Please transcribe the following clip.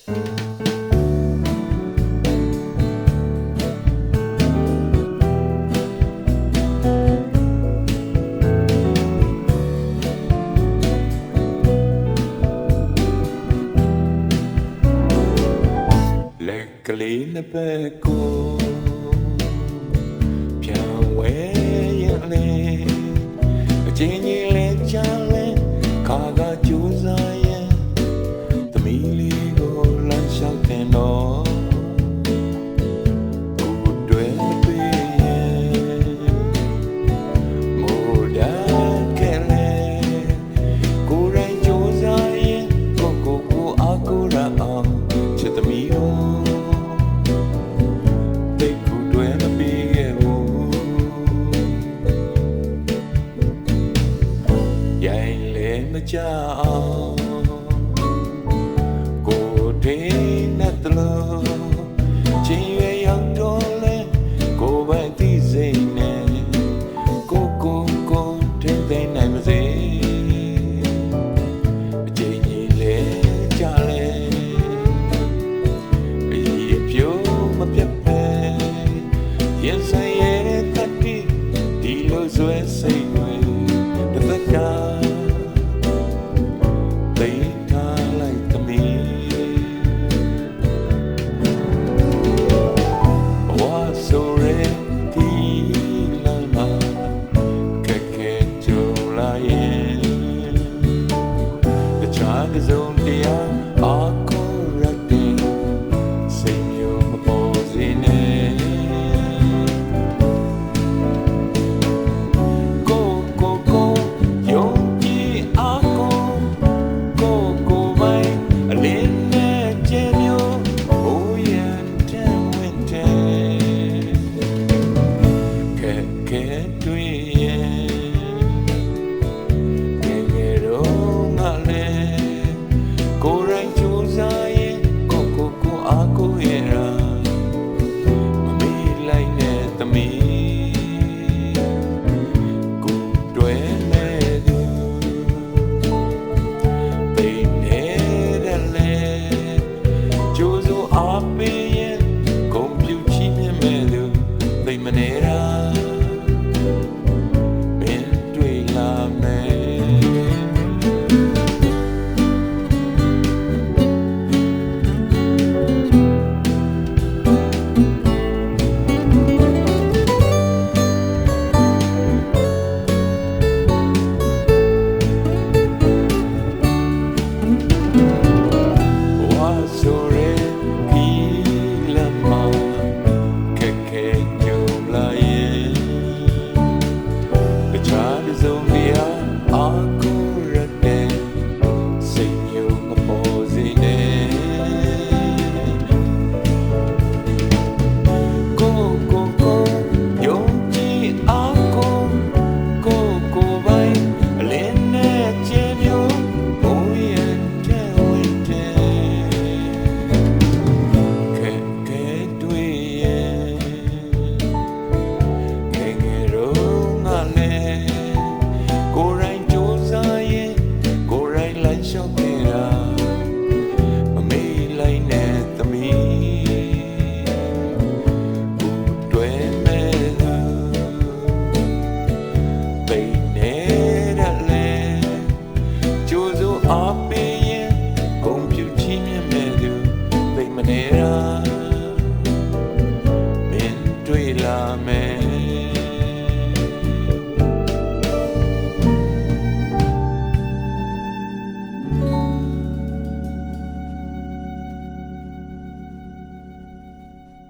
ကလေးနှစ်ဘက်ကိုပြန်ဝဲရင်လေအချင်းကြီးလဲချမ်းလဲခါကကြိုးစားရင်သမီးလေးကိုလမ်းလျှောက်တင်တော့ကိုတွေပေးရင်မိုးဒါကလေးကိုရိုင်းကြိုးစားရင်ကိုအားကိုရအောင်ချစ်သမီးကိုမကြောက်ကိုဒေးနဲ့တလို့ချင်းရွယ်ရောက်တော့လဲကိုပဲသိစိတ်နဲ့ကိုထိမ့်သိမ့်နိုင်မစေအချိန်ကြီးလဲကြလဲအရေးပြိုးမပြတ်ပဲရင်ဆိုင်ရဲ့တတိဒီလိုဆွဲစိတ်တွေတစ်သက်တာကစုံတရားအားကိုရတဲ့စိတ်မျိုးမပေါ်စေနဲ့ကိုယုံကြည်အားကိုပိုင်အလင်းနဲ့ကျဲမျိုးဘိုးရန်တဲ့ဝင်တဲ့ကဲတွေ့ရဲ့ကိုယ်တိုင်ကြိုးစားရင်ကိုအားကိုရတာမမေ့လိုက်နဲ့သမီးကိုတွဲမဲ့သူပိနေတဲ့လေကြိုးစိုးအားပေးရင်ဂုဏ်ပြုချီးမြှင့်မဲ့သူသိမနေတာမင်းတွေ့လာမယ်အားပေးရင်ဂုဏ်ပြုချီးမြှင့်မဲ့သူသိမနေတာမင်းတွေ့လာမယ်